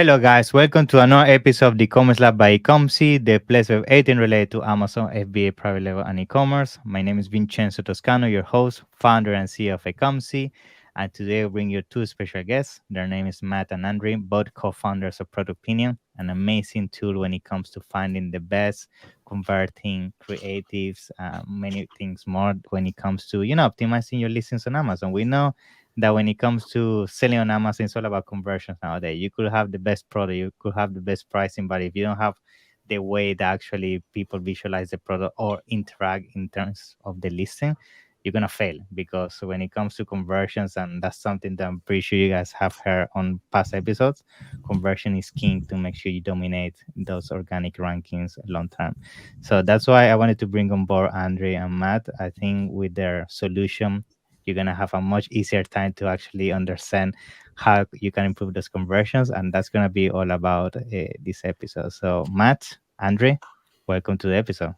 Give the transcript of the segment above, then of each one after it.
Hello, guys. Welcome to another episode of the e-commerce lab by Ecomcy, the place of everything related to Amazon, FBA, private label, and e-commerce. My name is Vincenzo Toscano, your host, founder, and CEO of Ecomcy. And today we bring you two special guests. Their name is Matt and Andri, both co-founders of ProductPinion, an amazing tool when it comes to finding the best, converting creatives, many things more when it comes to, optimizing your listings on Amazon. We know that when it comes to selling on Amazon, it's all about conversions nowadays. You could have the best product, you could have the best pricing, but if you don't have the way that actually people visualize the product or interact in terms of the listing, you're gonna fail, because when it comes to conversions, and that's something that I'm pretty sure you guys have heard on past episodes, conversion is king to make sure you dominate those organic rankings long term. So that's why I wanted to bring on board Andre and Matt. I think with their solution, you're gonna have a much easier time to actually understand how you can improve those conversions, and that's gonna be all about this episode. So, Matt, Andre, welcome to the episode.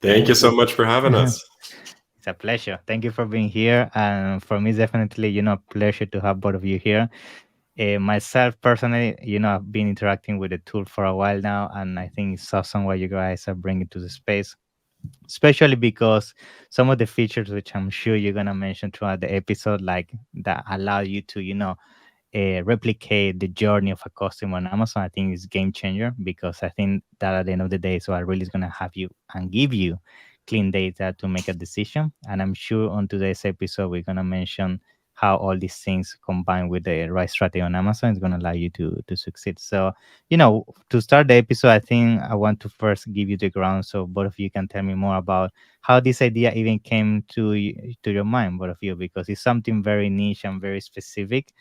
Thank you so much for having us. It's a pleasure. Thank you for being here, and for me, it's definitely a pleasure to have both of you here. Myself personally, I've been interacting with the tool for a while now, and I think it's awesome what you guys are bringing to the space, especially because some of the features which I'm sure you're gonna mention throughout the episode, like that allow you to replicate the journey of a customer on Amazon, I think is game changer, because I think that at the end of the day, so I really is gonna have you and give you clean data to make a decision. And I'm sure on today's episode we're gonna mention how all these things combined with the right strategy on Amazon is gonna allow you to succeed. So, to start the episode, I think I want to first give you the ground so both of you can tell me more about how this idea even came to your mind, both of you, because it's something very niche and very specific.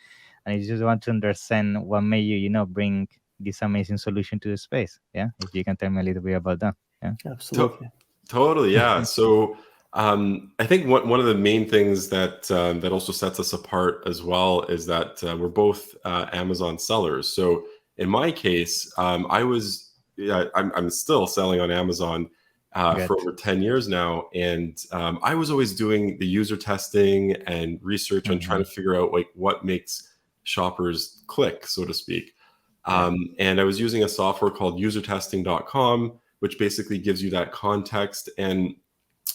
And I just want to understand what made you, bring this amazing solution to the space. Yeah, if you can tell me a little bit about that. Yeah, absolutely. Totally, yeah. So I think one of the main things that also sets us apart as well is that we're both Amazon sellers. So in my case, I'm still selling on Amazon for over 10 years now, and I was always doing the user testing and research on trying to figure out like what makes shoppers click, so to speak. And I was using a software called usertesting.com, which basically gives you that context, and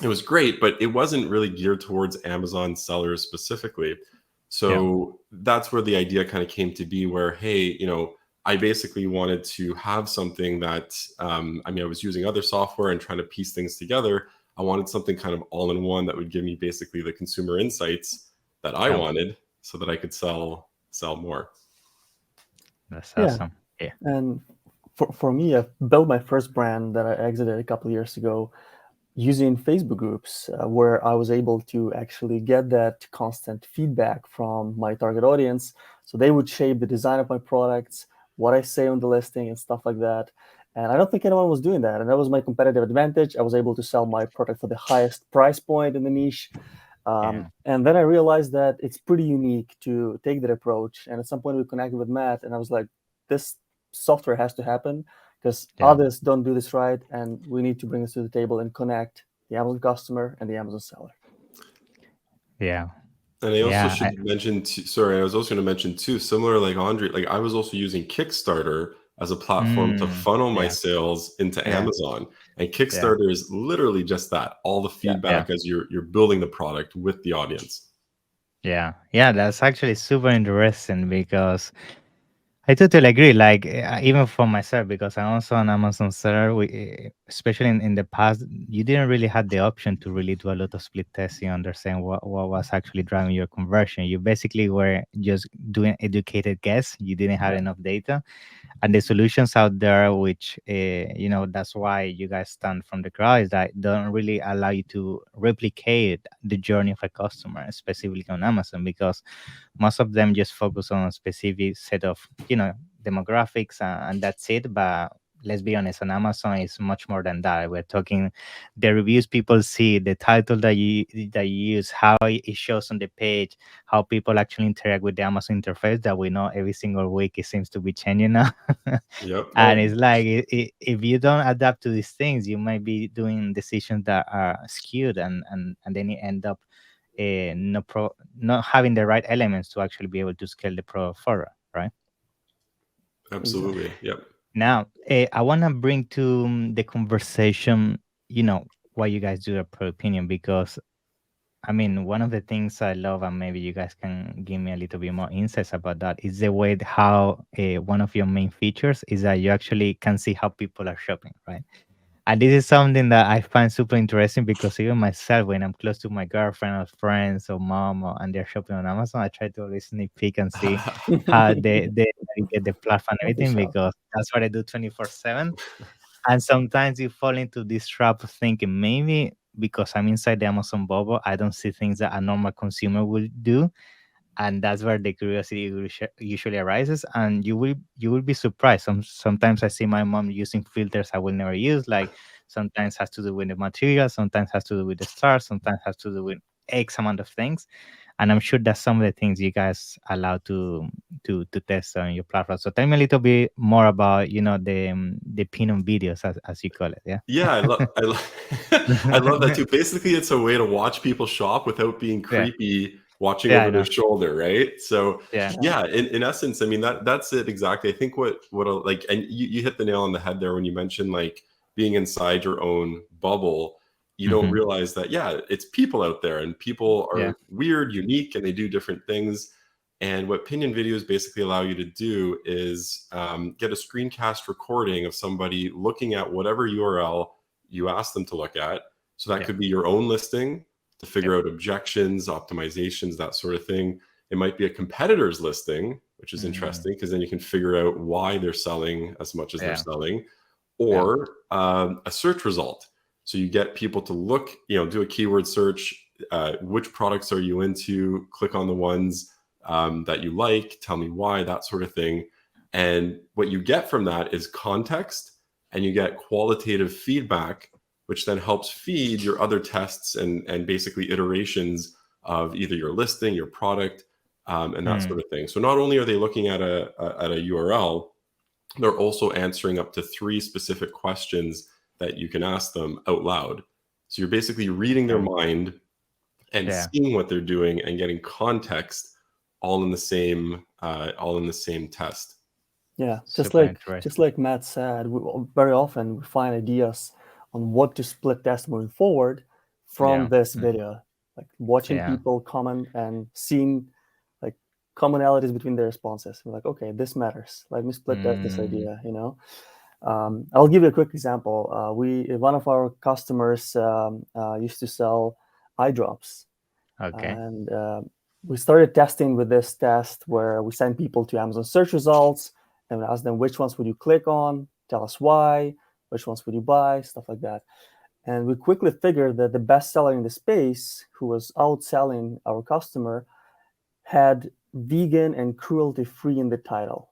it was great, but it wasn't really geared towards Amazon sellers specifically. So that's where the idea kind of came to be, where, hey, I basically wanted to have something that, I was using other software and trying to piece things together. I wanted something kind of all in one that would give me basically the consumer insights that I wanted so that I could sell more. That's awesome. Yeah. And for me, I built my first brand that I exited a couple of years ago using Facebook groups, where I was able to actually get that constant feedback from my target audience. So they would shape the design of my products, what I say on the listing and stuff like that. And I don't think anyone was doing that. And that was my competitive advantage. I was able to sell my product for the highest price point in the niche. And then I realized that it's pretty unique to take that approach. And at some point we connected with Matt, and I was like, this software has to happen, because others don't do this right, and we need to bring this to the table and connect the Amazon customer and the Amazon seller. Yeah. And I also should mention, I was also going to mention too, similar like Andre, like I was also using Kickstarter as a platform to funnel my sales into Amazon. And Kickstarter is literally just that, all the feedback as you're building the product with the audience. Yeah, that's actually super interesting, because I totally agree. Like, even for myself, because I'm also an Amazon seller, especially in the past, you didn't really have the option to really do a lot of split testing, understand what was actually driving your conversion. You basically were just doing educated guess. You didn't have enough data. And the solutions out there, which that's why you guys stand from the crowd, is that don't really allow you to replicate the journey of a customer, specifically on Amazon, because most of them just focus on a specific set of demographics, and that's it. But let's be honest, on Amazon is much more than that. We're talking the reviews people see, the title that you use, how it shows on the page, how people actually interact with the Amazon interface, that we know every single week it seems to be changing now. And it's like, if you don't adapt to these things, you might be doing decisions that are skewed, and then you end up not having the right elements to actually be able to scale the product forward, right? Exactly. Absolutely. Yep. Now, I want to bring to the conversation, why you guys do a pro opinion, because I mean, one of the things I love, and maybe you guys can give me a little bit more insights about that, is the way how one of your main features is that you actually can see how people are shopping, right? And this is something that I find super interesting because even myself, when I'm close to my girlfriend or friends or mom, and they're shopping on Amazon, I try to always sneak peek and see how they get the platform and How they everything, shop. because that's what I do 24/7. And sometimes you fall into this trap of thinking maybe because I'm inside the Amazon bubble, I don't see things that a normal consumer will do, and that's where the curiosity usually arises. And you will be surprised. Sometimes I see my mom using filters I will never use. Like sometimes has to do with the material, sometimes has to do with the stars, sometimes has to do with X amount of things. And I'm sure that's some of the things you guys allow to test on your platform. So tell me a little bit more about the pin-on videos, as you call it. Yeah. Yeah, I love that too. Basically, it's a way to watch people shop without being Yeah. creepy, watching Yeah, I over their know. shoulder, right? So, Yeah. Yeah. yeah, in essence, I mean that's it exactly. I think like, and you hit the nail on the head there when you mentioned like being inside your own bubble. You don't Hmm. realize that, yeah, it's people out there, and people Yeah. are weird, unique, and they do different things. And what Pinion videos basically allow you to do is get a screencast recording of somebody looking at whatever URL you ask them to look at. So that Yeah. could be your own listing to Yep. figure out objections, optimizations, that sort of thing. It might be a competitor's listing, which is Mm, interesting because then you can figure out why they're selling as much as they're yeah. selling, Yeah. or a search result. So you get people to look, do a keyword search. Which products are you into? Click on the ones that you like, tell me why, that sort of thing. And what you get from that is context, and you get qualitative feedback, which then helps feed your other tests and basically iterations of either your listing, your product, and that Mm, sort of thing. So not only are they looking at a URL, they're also answering up to 3 specific questions that you can ask them out loud. So you're basically reading their okay. mind and Yeah. seeing what they're doing and getting context all in the same test. Yeah, just Super like just interesting. like Matt said, very often we find ideas on what to split test moving forward from Yeah. this Mm, video, like watching yeah. people comment and seeing like commonalities between their responses. We're like, okay, this matters. Let me split test this Mm, idea. I'll give you a quick example. One of our customers used to sell eye drops, okay. and we started testing with this test where we send people to Amazon search results and we ask them which ones would you click on, tell us why, which ones would you buy, stuff like that. And we quickly figured that the best seller in the space, who was outselling our customer, had vegan and cruelty free in the title.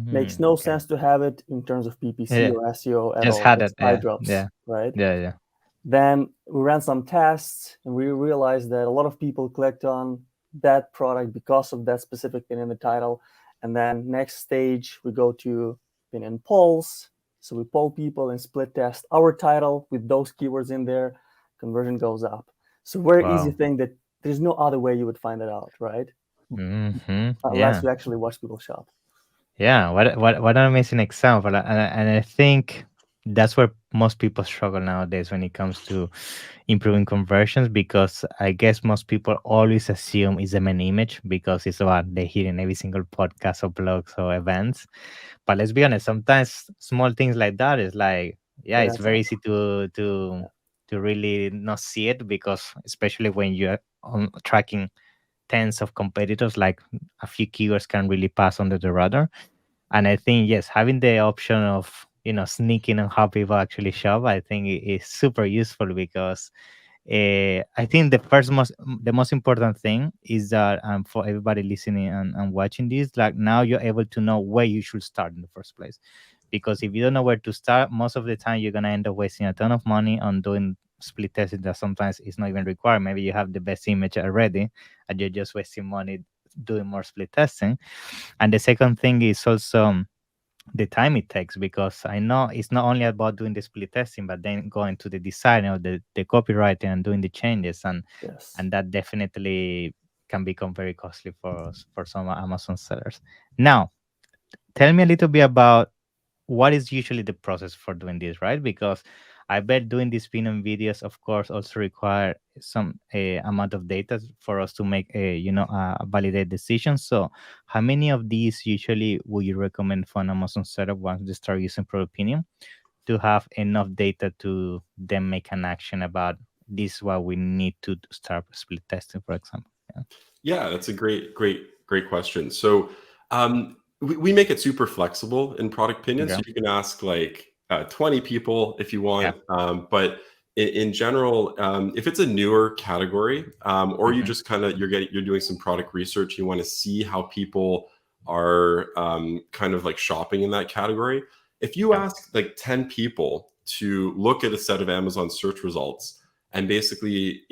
Makes no Okay. sense to have it in terms of PPC Yeah. or SEO at Just all. had It's it. eye Yeah. drops, Yeah. right? Yeah. Yeah. Then we ran some tests and we realized that a lot of people clicked on that product because of that specific thing in the title. And then next stage, we go to opinion polls. So we poll people and split test our title with those keywords in there. Conversion goes up. So very easy Wow. thing that there's no other way you would find it out, right? Unless Yeah. you actually watch people shop. Yeah. What an amazing example. And I think that's where most people struggle nowadays when it comes to improving conversions, because I guess most people always assume it's the main image because it's what they hear in every single podcast or blogs or events. But let's be honest, sometimes small things like that is like, yeah, It it's adds very up. easy to really not see it, because especially when you're on tracking tens of competitors, like a few keywords can really pass under the radar. And I think, yes, having the option of sneaking on how people actually shop, I think is super useful, because I think the most important thing is that, for everybody listening and watching this, like now you're able to know where you should start in the first place. Because if you don't know where to start, most of the time you're gonna end up wasting a ton of money on doing split testing that sometimes is not even required. Maybe you have the best image already, and you're just wasting money doing more split testing. And the second thing is also the time it takes, because I know it's not only about doing the split testing, but then going to the design or the copywriting and doing the changes, Yes. and that definitely can become very costly for some Amazon sellers. Now, tell me a little bit about what is usually the process for doing this, right? Because I bet doing these opinion videos, of course, also require some amount of data for us to make a validate decisions. So, how many of these usually would you recommend for an Amazon setup once they start using Product Opinion to have enough data to then make an action about this? Is what we need to start split testing, for example. Yeah. Yeah, that's a great question. So we make it super flexible in Product Opinion. Okay. So you can ask like 20 people if you Yeah. want. But in general, if it's a newer category, or you just kind of you're doing some product research, you want to see how people are kind of like shopping in that category. If you ask like 10 people to look at a set of Amazon search results and basically,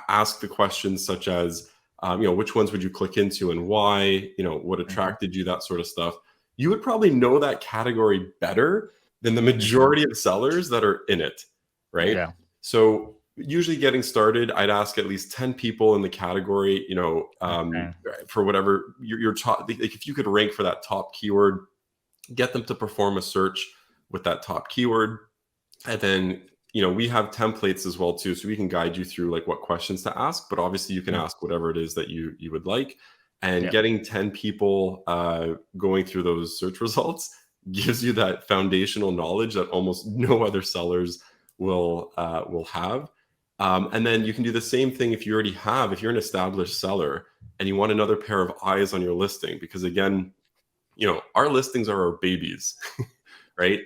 ask the questions such as, which ones would you click into and why, what attracted you, that sort of stuff, you would probably know that category better than the majority of sellers that are in it, right? Yeah. So usually getting started, I'd ask at least 10 people in the category, for whatever your top, like if you could rank for that top keyword, get them to perform a search with that top keyword. And then, we have templates as well too, so we can guide you through like what questions to ask, but obviously you can ask whatever it is that you would like. And getting 10 people going through those search results gives you that foundational knowledge that almost no other sellers will have. And then you can do the same thing if you're an established seller and you want another pair of eyes on your listing, because again, our listings are our babies. Right?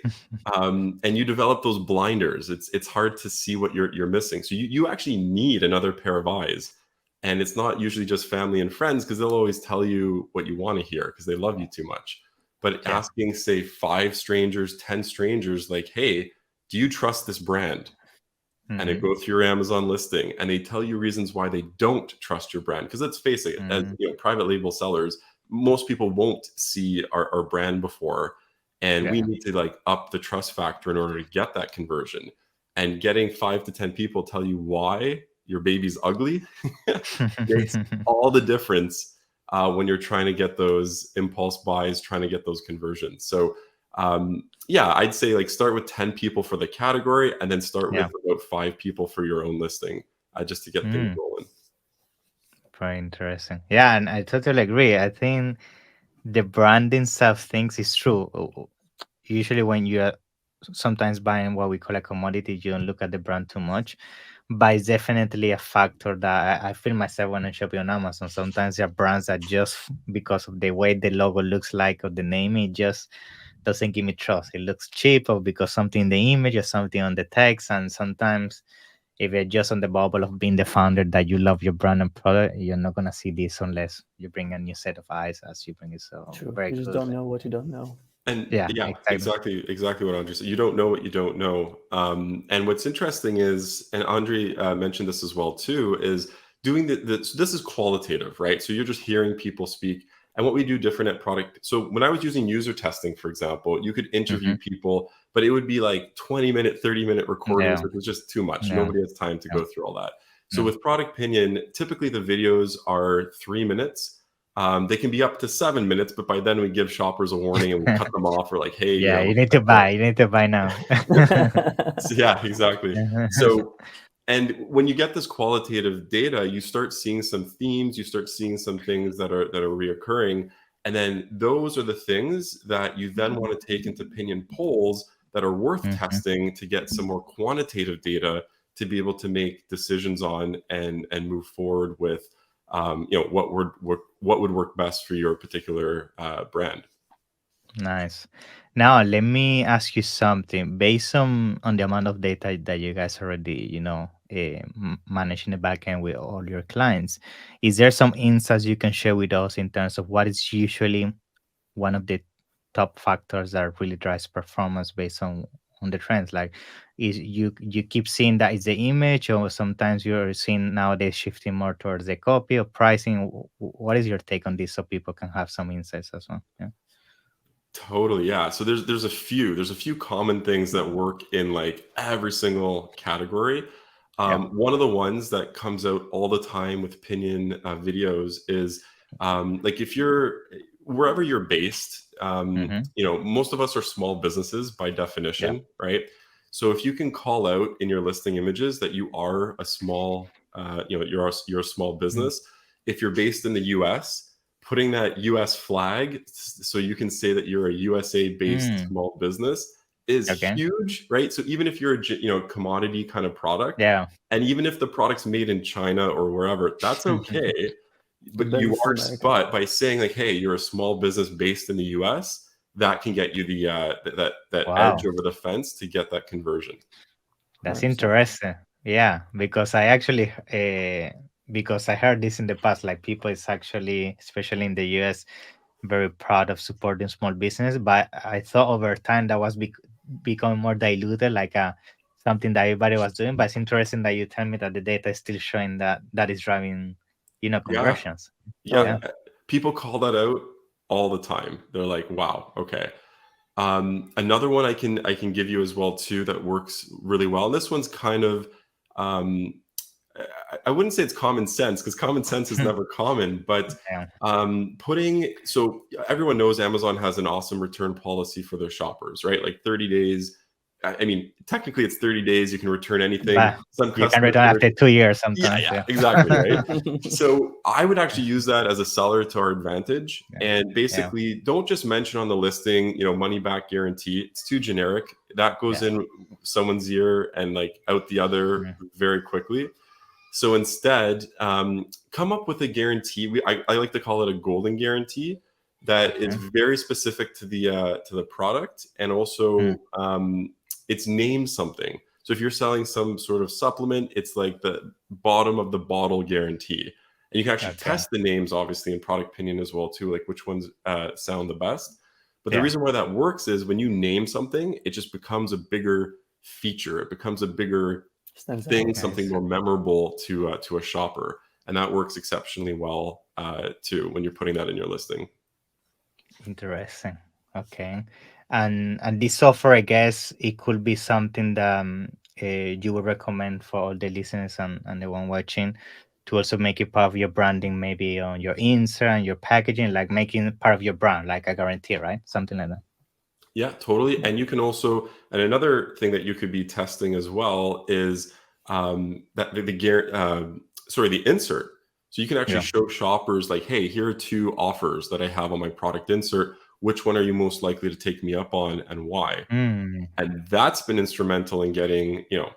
And you develop those blinders. It's hard to see what you're missing. So you actually need another pair of eyes. And it's not usually just family and friends, because they'll always tell you what you want to hear because they love you too much. But asking, say, 5 strangers, 10 strangers, like, hey, do you trust this brand? And they go through your Amazon listing and they tell you reasons why they don't trust your brand. Because let's face it, as private label sellers, most people won't see our brand before. And we need to like up the trust factor in order to get that conversion. And getting 5 to 10 people tell you why your baby's ugly makes all the difference when you're trying to get those impulse buys, trying to get those conversions. So I'd say like start with 10 people for the category and then start with about 5 people for your own listing, just to get things rolling. Very interesting. Yeah, and I totally agree. I think the branding side of things is true. Usually, when you are sometimes buying what we call a commodity, you don't look at the brand too much. But it's definitely a factor that I feel myself when I'm shopping on Amazon. Sometimes there are brands that just because of the way the logo looks like or the name, it just doesn't give me trust. It looks cheap or because something in the image or something on the text. And sometimes if you're just on the bubble of being the founder that you love your brand and product, you're not gonna see this unless you bring a new set of eyes as you bring it. So True. very You just good. don't know what you don't know. And exactly what Andri said. You don't know what you don't know. And what's interesting is, and Andri mentioned this as well too, is doing this is qualitative, right? So you're just hearing people speak. And what we do different at Product. So when I was using user testing, for example, you could interview people, but it would be like 20-minute, 30-minute recordings, which was just too much. Nobody has time to go through all that. So with Product Opinion, typically the videos are 3 minutes. They can be up to 7 minutes, but by then we give shoppers a warning and we cut them off. We're like, hey, you need to buy. You need to buy now. So, yeah, exactly. So, and when you get this qualitative data, you start seeing some themes. You start seeing some things that are reoccurring, and then those are the things that you then want to take into opinion polls that are worth testing to get some more quantitative data to be able to make decisions on and move forward with. What would work best for your particular brand. Nice. Now let me ask you something. Based on the amount of data that you guys already manage in the backend with all your clients, is there some insights you can share with us in terms of what is usually one of the top factors that really drives performance based on the trends? Like, is you keep seeing that it's the image, or sometimes you're seeing nowadays shifting more towards the copy or pricing? What is your take on this so people can have some insights as well? Yeah. Totally, yeah. So there's a few common things that work in like every single category. One of the ones that comes out all the time with opinion videos is like if you're wherever you're based, Mm-hmm. you know, most of us are small businesses by definition, right? So if you can call out in your listing images that you are a small, you know, you're a small business. If you're based in the U.S., putting that U.S. flag so you can say that you're a USA-based small business is Okay. huge, right? So even if you're a, you know, commodity kind of product, Yeah. and even if the product's made in China or wherever, that's okay. But you Business in are, America. but by saying like, hey, you're a small business based in the US, that can get you the that Wow. edge over the fence to get that conversion. That's 100%. interesting. Yeah, because I actually because I heard this in the past, like people is actually, especially in the US, very proud of supporting small business. But I thought over time that was becoming more diluted, like something that everybody was doing. But it's interesting that you tell me that the data is still showing that that is driving, Yeah, conversions. Oh, yeah. People call that out all the time. They're like, wow, okay. Another one I can give you as well too that works really well. And this one's kind of I wouldn't say it's common sense because common sense is never common, but Yeah. so everyone knows Amazon has an awesome return policy for their shoppers, right? Like 30 days. I mean, technically it's 30 days. You can return anything. But Some you can customers return after 2 years yeah, sometimes. yeah, exactly, right? So I would actually use that as a seller to our advantage, and basically don't just mention on the listing, you know, money back guarantee. It's too generic. That goes in someone's ear and like out the other very quickly. So instead, come up with a guarantee. I like to call it a golden guarantee that is very specific to the product, and also it's named something. So if you're selling some sort of supplement, it's like the bottom of the bottle guarantee. And you can actually test the names, obviously, in ProductPinion as well too, like which ones sound the best. But the reason why that works is when you name something, it just becomes a bigger feature. It becomes a bigger thing, something more memorable to a shopper, and that works exceptionally well too when you're putting that in your listing. Interesting. Okay. And this software, I guess it could be something that you would recommend for all the listeners and the one watching to also make it part of your branding, maybe on your insert and your packaging, like making it part of your brand, like a guarantee, right? Something like that. Yeah, totally. And you can also, and another thing that you could be testing as well is that the insert. So you can actually show shoppers like, hey, here are 2 offers that I have on my product insert. Which one are you most likely to take me up on, and why? And that's been instrumental in getting, you know,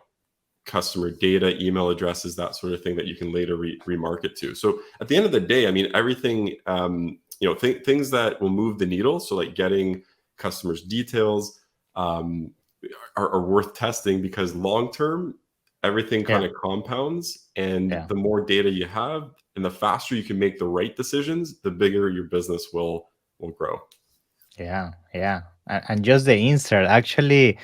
customer data, email addresses, that sort of thing that you can later remarket to. So at the end of the day, I mean, everything, you know, things that will move the needle. So like getting customers' details are worth testing, because long term, everything kind of compounds, and the more data you have and the faster you can make the right decisions, the bigger your business will grow. Yeah, yeah. And just the insert, actually,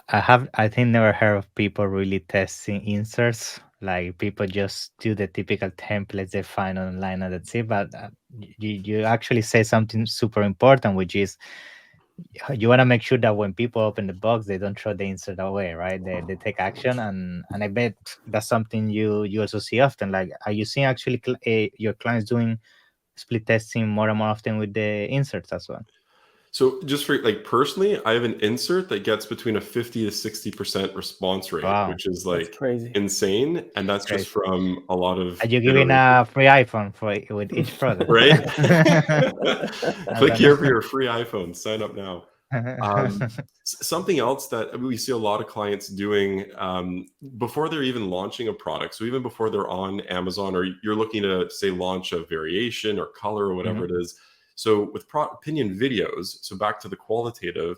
I think never heard of people really testing inserts. Like people just do the typical templates they find online and that's it. But you actually say something super important, which is you want to make sure that when people open the box, they don't throw the insert away, right? They take action, and I bet that's something you also see often. Like, are you seeing actually your clients doing split testing more and more often with the inserts as well? So just for like personally, I have an insert that gets between a 50 to 60% response rate, Wow, which is That's like crazy. insane. And that's just from a lot of Are you giving iterations. a free iPhone with each product? Right? I Click don't here know. for your free iPhone. Sign up now. Something else that we see a lot of clients doing before they're even launching a product. So even before they're on Amazon, or you're looking to say launch a variation or color or whatever it is. So with opinion videos, so back to the qualitative,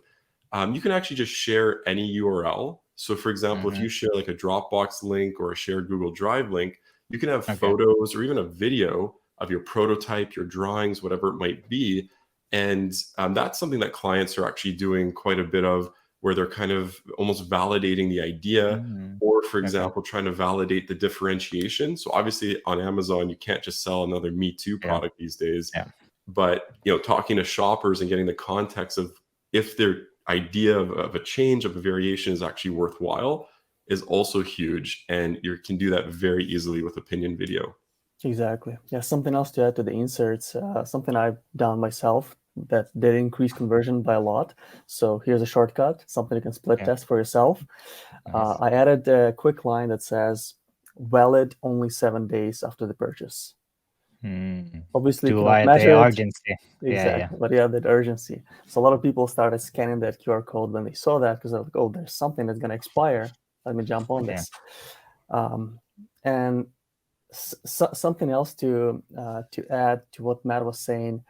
you can actually just share any URL. So for example, if you share like a Dropbox link or a shared Google Drive link, you can have photos or even a video of your prototype, your drawings, whatever it might be. And that's something that clients are actually doing quite a bit of, where they're kind of almost validating the idea, or for example, trying to validate the differentiation. So obviously on Amazon, you can't just sell another Me Too product these days. But, you know, talking to shoppers and getting the context of if their idea of a change, of a variation is actually worthwhile, is also huge. And you can do that very easily with opinion video. Exactly. Yeah, something else to add to the inserts, something I've done myself that did increase conversion by a lot. So here's a shortcut, something you can split Yeah, test for yourself. nice. I added a quick line that says valid only 7 days after the purchase. Mm. Obviously, you To cannot the measure it urgency. Yeah, yeah, exactly, but yeah, that urgency. So a lot of people started scanning that QR code when they saw that because they're like, oh, there's something that's going to expire. Let me jump on yeah. this. Um, and something else to add to what Matt was saying,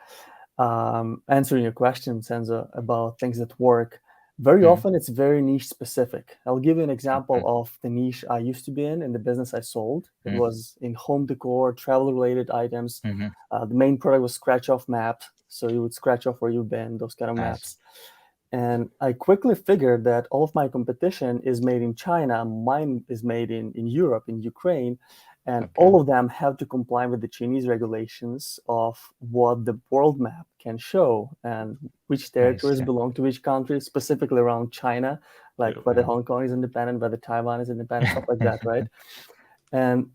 answering your question, Senzo, about things that work. Very Mm-hmm. often, it's very niche specific. I'll give you an example of the niche I used to be in the business I sold. It was in home decor, travel related items. Mm-hmm. The main product was scratch off maps, so you would scratch off where you've been, those kind of Nice. maps. And I quickly figured that all of my competition is made in China, mine is made in Europe, in Ukraine, and Okay. all of them have to comply with the Chinese regulations of what the world map can show and which I territories see. belong to which country, specifically around China, like Yeah. whether Yeah. Hong Kong is independent, whether Taiwan is independent, stuff like that, right? And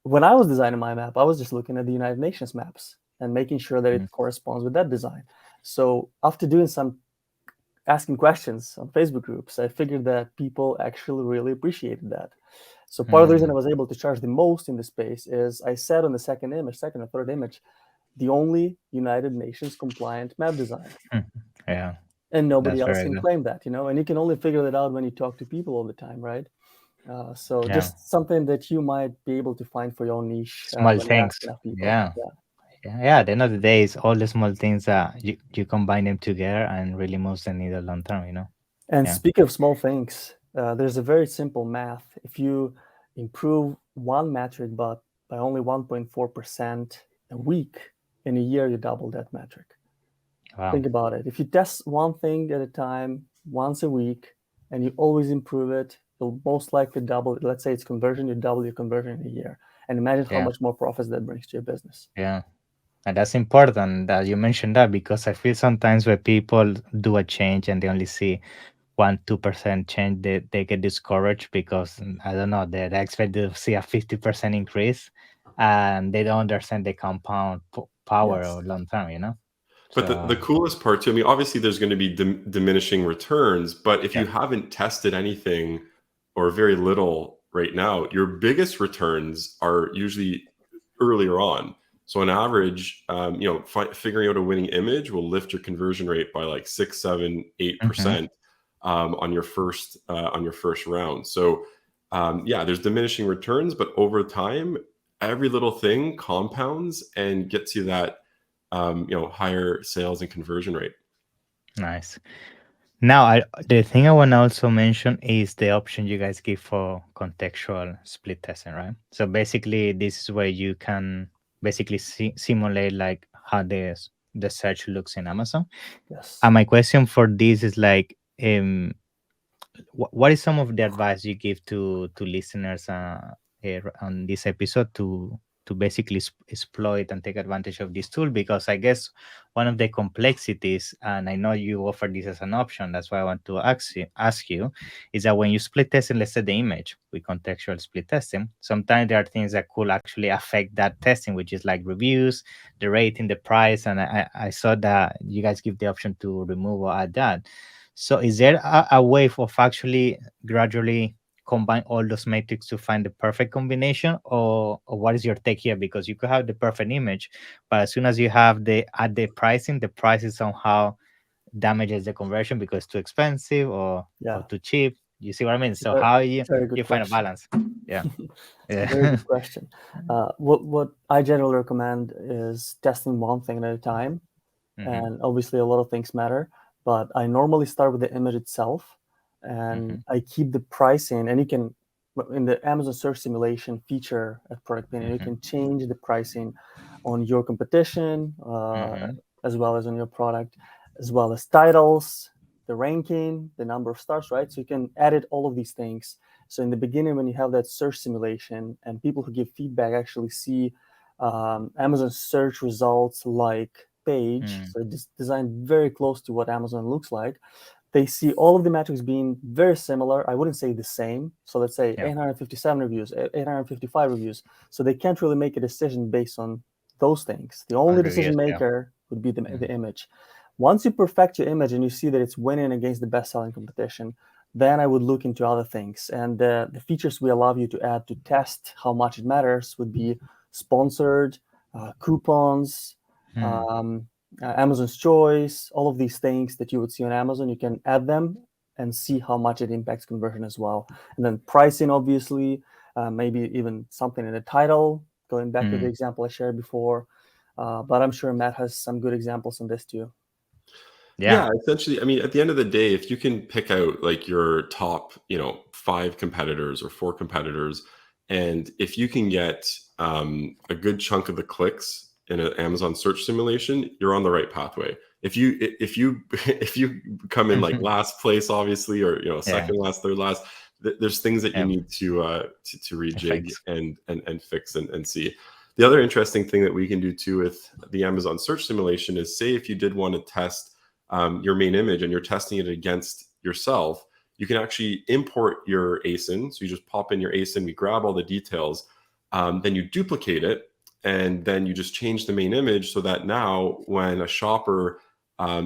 when I was designing my map, I was just looking at the United Nations maps and making sure that Mm. it corresponds with that design. So after doing some asking questions on Facebook groups, I figured that people actually really appreciated that. So part of the reason I Mm. was able to charge the most in the space is I said on the second or third image, the only United Nations compliant map design. Yeah, And nobody that's else very can good. claim that, and you can only figure that out when you talk to people all the time, right? So Yeah. just something that you might be able to find for your own niche Small when you things. ask enough people. Yeah. Yeah. Yeah. Yeah. At the end of the day, it's all the small things that you combine them together and really moves the needle long term, you know? And Yeah. speaking of small things, there's a very simple math. If you improve one metric, but by only 1.4% a week, in a year, you double that metric. Wow. Think about it. If you test one thing at a time, once a week, and you always improve it, you'll most likely double. Let's say it's conversion, you double your conversion in a year. And imagine how Yeah. much more profits that brings to your business. Yeah. And that's important that you mentioned that because I feel sometimes when people do a change and they only see 1-2% change, they get discouraged because I don't know, they expect to see a 50% increase and they don't understand the compound power Yes. of long term, you know? But the So, coolest part too, I mean, obviously there's going to be diminishing returns, but if yeah. you haven't tested anything or very little right now, your biggest returns are usually earlier on. So on average, figuring out a winning image will lift your conversion rate by like 6, 7, eight Hmm. percent on your first round. So yeah, there's diminishing returns, but over time, every little thing compounds and gets you that higher sales and conversion rate. Nice. Now, the thing I want to also mention is the option you guys give for contextual split testing, right? So basically, this is where you can basically simulate like how the search looks in Amazon. Yes. And my question for this is like, what is some of the advice you give to listeners here on this episode to basically exploit and take advantage of this tool? Because I guess one of the complexities, and I know you offer this as an option, that's why I want to ask you is that when you split testing, let's say the image with contextual split testing, sometimes there are things that could actually affect that testing, which is like reviews, the rating, the price, and I saw that you guys give the option to remove or add that. So is there a way of actually gradually combine all those metrics to find the perfect combination, or what is your take here? Because you could have the perfect image, but as soon as you have the pricing, the price is somehow damages the conversion because it's too expensive or Yeah. too cheap. You see what I mean? It's a So how very good you find a question. balance? Yeah. It's a very Yeah. good question. What I generally recommend is testing one thing at a time, Hmm. and obviously a lot of things matter. But I normally start with the image itself, and Hmm. I keep the pricing. And you can, in the Amazon Search Simulation feature at ProductPinion, you Hmm. can change the pricing on your competition, Hmm. as well as on your product, as well as titles, the ranking, the number of stars, right? So you can edit all of these things. So in the beginning, when you have that search simulation and people who give feedback actually see Amazon search results like page, Hmm. so it's designed very close to what Amazon looks like, they see all of the metrics being very similar. I wouldn't say the same. So let's say 857 reviews, 855 reviews. So they can't really make a decision based on those things. The only decision maker would be the image. Once you perfect your image and you see that it's winning against the best-selling competition, then I would look into other things. And the features we allow you to add to test how much it matters would be sponsored, coupons, Amazon's choice, all of these things that you would see on Amazon. You can add them and see how much it impacts conversion as well. And then pricing, obviously, maybe even something in the title, going back to the example I shared before. But I'm sure Matt has some good examples on this too. Yeah, essentially, I mean, at the end of the day, if you can pick out like your top, 5 competitors or 4 competitors, and if you can get a good chunk of the clicks in an Amazon search simulation, you're on the right pathway. If you come in like last place, obviously, or second last, third last, there's things that you need to rejig and fix and see. The other interesting thing that we can do too with the Amazon search simulation is, say if you did want to test your main image and you're testing it against yourself, you can actually import your ASIN. So you just pop in your ASIN, we grab all the details, then you duplicate it, and then you just change the main image so that now when a shopper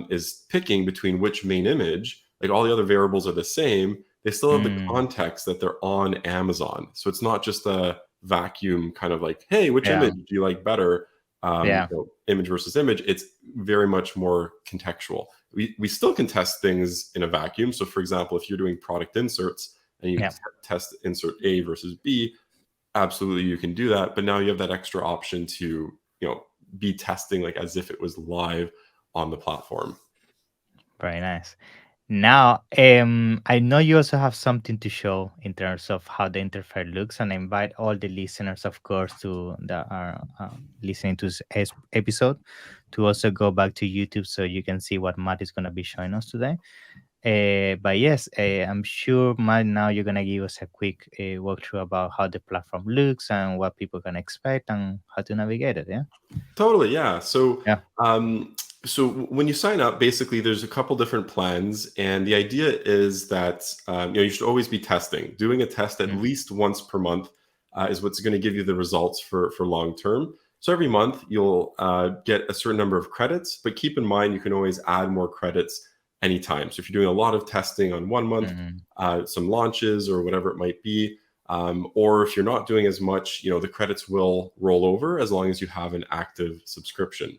is picking between which main image, like all the other variables are the same, they still have the context that they're on Amazon. So it's not just a vacuum kind of like, hey, which image do you like better? Image versus image. It's very much more contextual. We still can test things in a vacuum. So for example, if you're doing product inserts and you test insert A versus B, absolutely you can do that. But now you have that extra option to be testing like as if it was live on the platform. Very nice. Now, I know you also have something to show in terms of how the interface looks, and I invite all the listeners, of course, that are listening to this episode to also go back to YouTube so you can see what Matt is going to be showing us today. But yes, I'm sure, Matt, now you're going to give us a quick walkthrough about how the platform looks and what people can expect and how to navigate it, yeah? Totally, yeah. So, so when you sign up, basically there's a couple different plans, and the idea is that you should always be testing. Doing a test at least once per month is what's going to give you the results for long term. So every month you'll get a certain number of credits, but keep in mind you can always add more credits anytime. So if you're doing a lot of testing on 1 month, some launches or whatever it might be, or if you're not doing as much, the credits will roll over as long as you have an active subscription.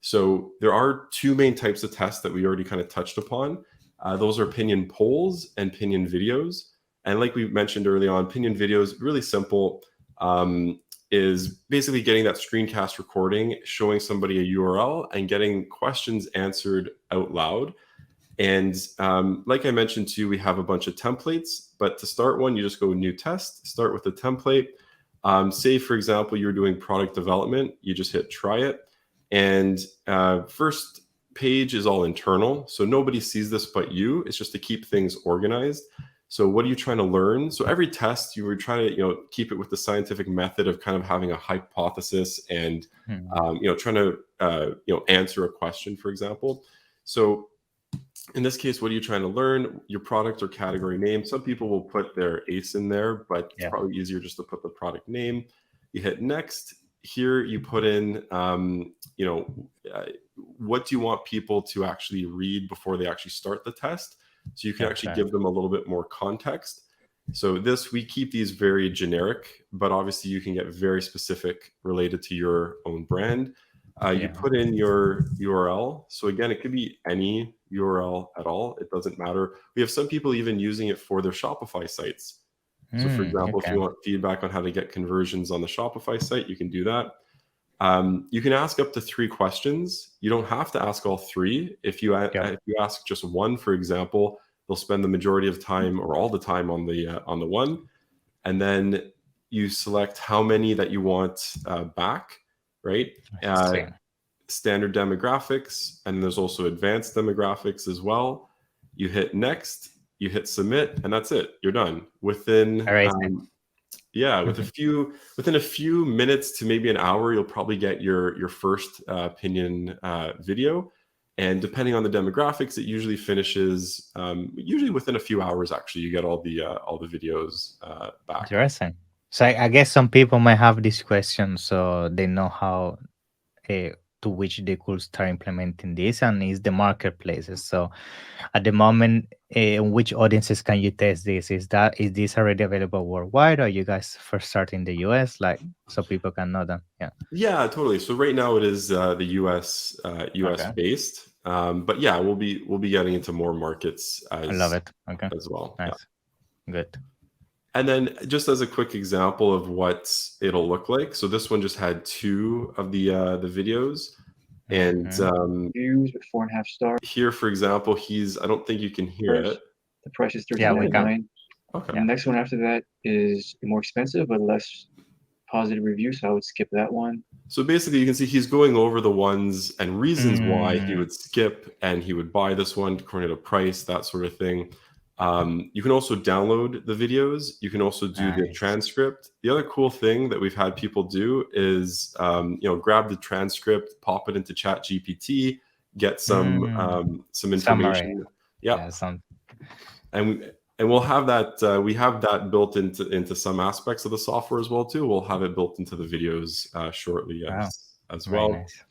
So there are 2 main types of tests that we already kind of touched upon. Those are Pinion polls and Pinion videos. And like we mentioned early on, Pinion videos, really simple, is basically getting that screencast recording, showing somebody a URL and getting questions answered out loud. And like I mentioned too, we have a bunch of templates, but to start one, you just go new test, start with the template. Say, for example, you're doing product development, you just hit try it. And first page is all internal. So nobody sees this but you. It's just to keep things organized. So what are you trying to learn? So every test, you were trying to keep it with the scientific method of kind of having a hypothesis and trying to answer a question, for example. So in this case, what are you trying to learn? Your product or category name. Some people will put their ASIN there, but it's probably easier just to put the product name. You hit next. Here you put in, what do you want people to actually read before they actually start the test? So you can actually give them a little bit more context. So we keep these very generic, but obviously you can get very specific related to your own brand. You put in your URL. So again, it could be any URL at all. It doesn't matter. We have some people even using it for their Shopify sites. So for example, if you want feedback on how to get conversions on the Shopify site, you can do that. You can ask up to 3 questions. You don't have to ask all 3. If you ask just one, for example, they'll spend the majority of time or all the time on the one. And then you select how many that you want back, right? Standard demographics, and there's also advanced demographics as well. You hit next. You hit submit, and that's it. You're done within within a few minutes to maybe an hour. You'll probably get your first Pinion video, And depending on the demographics, it usually finishes usually within a few hours. Actually, you get all the videos back. Interesting. So I guess some people might have this question, so they know how to which they could start implementing this, and is the marketplaces. So at the moment, in which audiences can you test this? Is this already available worldwide, or you guys first start in the US, like so people can know them? Yeah. Yeah, totally. So right now it is the US Okay. based, but yeah, we'll be getting into more markets I love it. Okay. as well. Nice. Yeah. Good. And then just as a quick example of what it'll look like, so this one just had 2 of the videos, and views with 4.5 stars. here, for example, I don't think you can hear it. The price is Yeah, we can. $13.99. Okay. The next one after that is more expensive but less positive reviews, so I would skip that one. So basically, you can see he's going over the ones and reasons why he would skip and he would buy this one according to price, that sort of thing. You can also download the videos. You can also do the transcript. The other cool thing that we've had people do is, grab the transcript, pop it into ChatGPT, get some information. Summary. Yeah. Some. And we'll have that. We have that built into some aspects of the software as well too. We'll have it built into the videos shortly as well. Nice.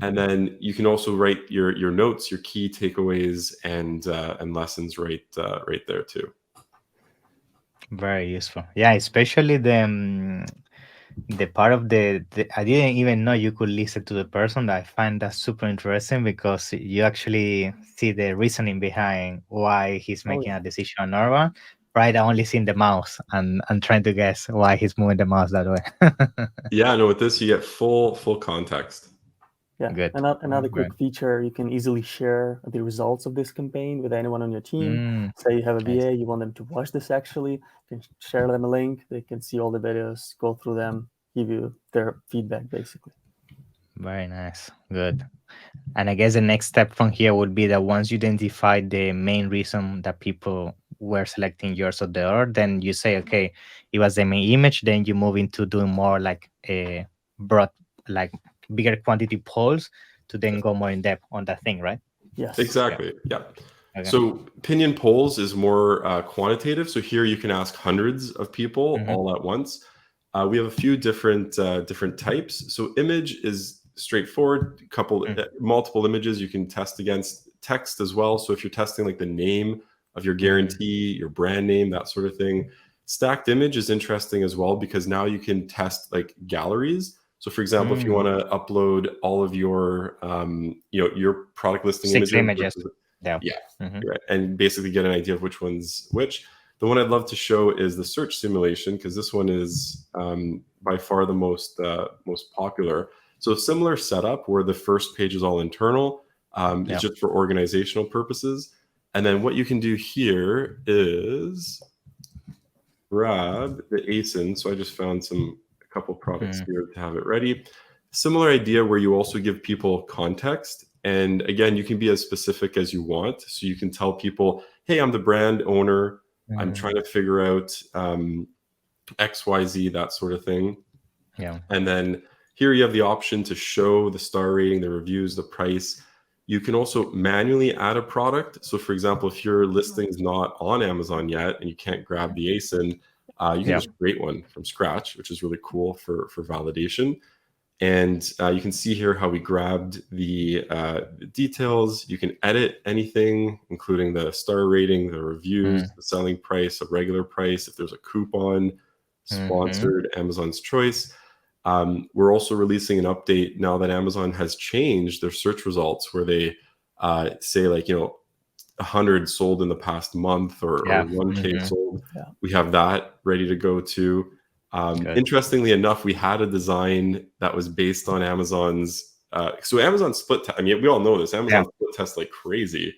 And then you can also write your notes, your key takeaways, and lessons right there too. Very useful. Yeah, especially the part of the I didn't even know you could listen to the person. I find that super interesting because you actually see the reasoning behind why he's making a decision on Norva. Right, I only seen the mouse and trying to guess why he's moving the mouse that way. Yeah, no, with this you get full context. Yeah, Good. Another quick feature, you can easily share the results of this campaign with anyone on your team. Say you have a VA, you want them to watch this actually, you can share them a link, they can see all the videos, go through them, give you their feedback basically. Very nice. Good. And I guess the next step from here would be that once you identify the main reason that people were selecting yours or the other, then you say, okay, it was the main image, then you move into doing more like a broad, like bigger quantity polls to then go more in depth on that thing, right? Yes. Exactly. Yeah. Okay. So Pinion polls is more quantitative. So here you can ask hundreds of people all at once. We have a few different types. So image is straightforward. Multiple images you can test against. Text as well. So if you're testing like the name of your guarantee, your brand name, that sort of thing. Stacked image is interesting as well because now you can test like galleries. So for example, if you want to upload all of your your product listing 6 images. Right, and basically get an idea of which one's which. The one I'd love to show is the search simulation because this one is by far the most popular. So a similar setup where the first page is all internal. It's just for organizational purposes. And then what you can do here is grab the ASIN. So I just found a couple products here to have it ready. Similar idea where you also give people context. And again, you can be as specific as you want. So you can tell people, hey, I'm the brand owner. I'm trying to figure out XYZ, that sort of thing. Yeah. And then here you have the option to show the star rating, the reviews, the price. You can also manually add a product. So for example, if your listing is not on Amazon yet and you can't grab the ASIN, you can just create one from scratch, which is really cool for validation. And you can see here how we grabbed the details. You can edit anything, including the star rating, the reviews, the selling price, a regular price, if there's a coupon, sponsored, Amazon's choice. We're also releasing an update now that Amazon has changed their search results where they say like, 100 sold in the past month or 1K sold. Yeah. We have that ready to go too. Interestingly enough, we had a design that was based on Amazon's. So Amazon split. We all know this. Amazon split test like crazy,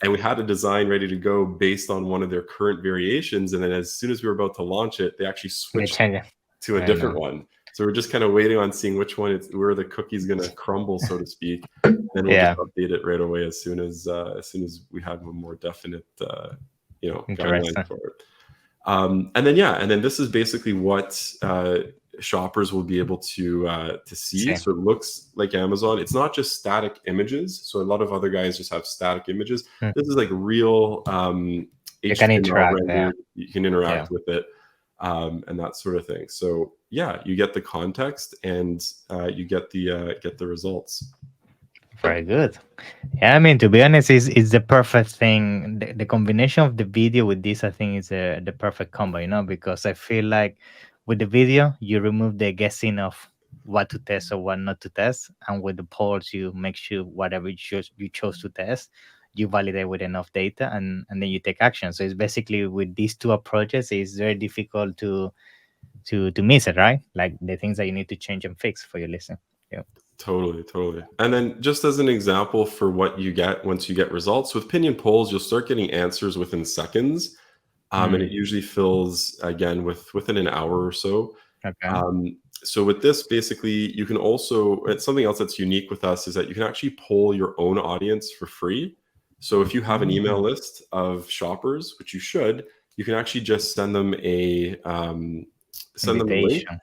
and we had a design ready to go based on one of their current variations. And then as soon as we were about to launch it, they actually switched to a different one. So we're just kind of waiting on seeing which one where the cookie's going to crumble, so to speak. Then we'll just update it right away as soon as we have a more definite, guideline for it. And then this is basically what shoppers will be able to see. See. So it looks like Amazon. It's not just static images. So a lot of other guys just have static images. Hmm. This is like real You can HTML interact, rendered. You can interact Yeah. with it, and that sort of thing. So yeah, you get the context and you get the results. Very good. Yeah, I mean, to be honest, is the perfect thing. The combination of the video with this, I think, is the perfect combo. Because I feel like with the video, you remove the guessing of what to test or what not to test, and with the polls, you make sure whatever you chose to test, you validate with enough data, and then you take action. So it's basically with these two approaches, it's very difficult to miss it, right? Like the things that you need to change and fix for your listing. Yeah. Totally. And then just as an example for what you get once you get results, with Pinion polls, you'll start getting answers within seconds. And it usually fills again within an hour or so. Okay. So with this, basically, you can also, it's something else that's unique with us is that you can actually poll your own audience for free. So if you have an email list of shoppers, which you should, you can actually just send them a link. Invitation.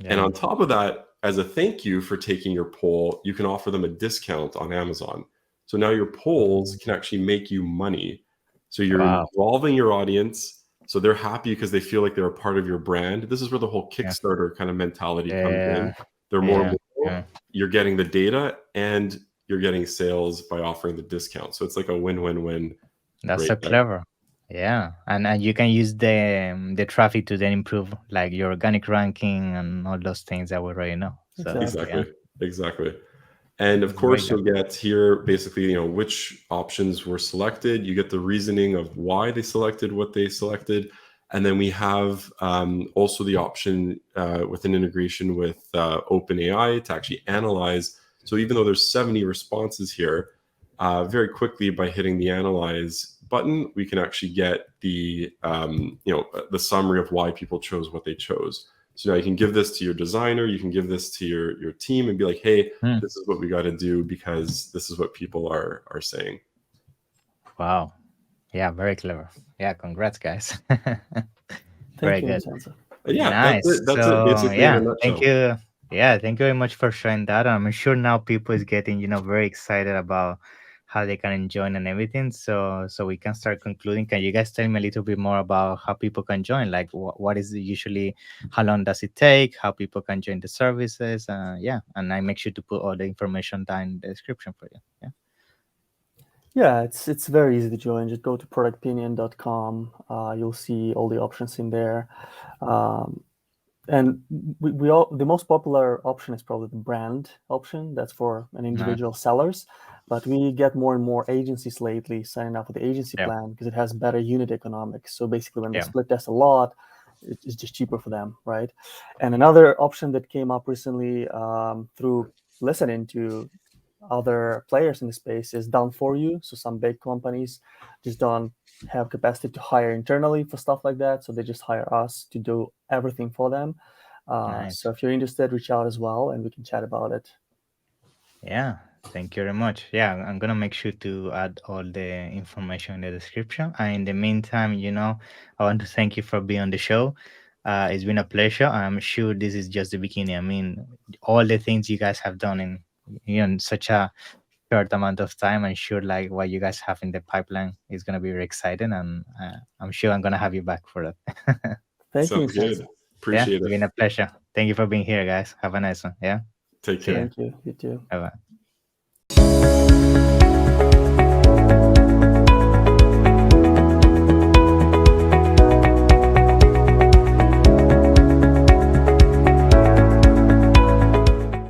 And Yeah. on top of that, as a thank you for taking your poll, you can offer them a discount on Amazon. So now your polls can actually make you money. So you're Wow. involving your audience. So they're happy because they feel like they're a part of your brand. This is where the whole Kickstarter kind of mentality comes in. Yeah. They're more Yeah. loyal. Yeah. You're getting the data and you're getting sales by offering the discount. So it's like a win-win-win. That's right so there. clever. Yeah, and you can use the traffic to then improve like your organic ranking and all those things that we already know. So Exactly. Exactly. And of That's course, very you'll get here basically, which options were selected. You get the reasoning of why they selected what they selected. And then we have also the option with an integration with OpenAI to actually analyze. So even though there's 70 responses here, very quickly by hitting the analyze button, we can actually get the summary of why people chose what they chose. So now you can give this to your designer, you can give this to your team and be like, hey, this is what we got to do because this is what people are saying. Wow. Yeah, very clever. Yeah, congrats, guys. Thank Very you, good. Vincenzo. Yeah, Nice. that's it So basically in a yeah, nutshell. thank you. Yeah, thank you very much for sharing that. I'm sure now people is getting very excited about how they can join and everything. So we can start concluding. Can you guys tell me a little bit more about how people can join? Like what is it usually? How long does it take? How people can join the services? Yeah, and I make sure to put all the information down in the description for you. Yeah. Yeah, it's very easy to join. Just go to ProductPinion.com. You'll see all the options in there. And the most popular option is probably the brand option. That's for an individual sellers. But we get more and more agencies lately signing up with the agency plan because it has better unit economics. So basically, when they split test a lot, it's just cheaper for them, right? And another option that came up recently through listening to other players in the space is done for you. So some big companies just don't have capacity to hire internally for stuff like that. So they just hire us to do everything for them. Nice. So if you're interested, reach out as well and we can chat about it. Yeah, thank you very much. Yeah, I'm gonna make sure to add all the information in the description. And in the meantime, I want to thank you for being on the show. It's been a pleasure. I'm sure this is just the beginning. I mean, all the things you guys have done in such a short amount of time. I'm sure like what you guys have in the pipeline is gonna be very exciting, and I'm sure I'm gonna have you back for that. Thank you, Sounds good. Vincenzo. Appreciate It's been it. a pleasure. Thank you for being here, guys. Have a nice one. Yeah. Take See ya. care. Thank you. You too. Bye bye.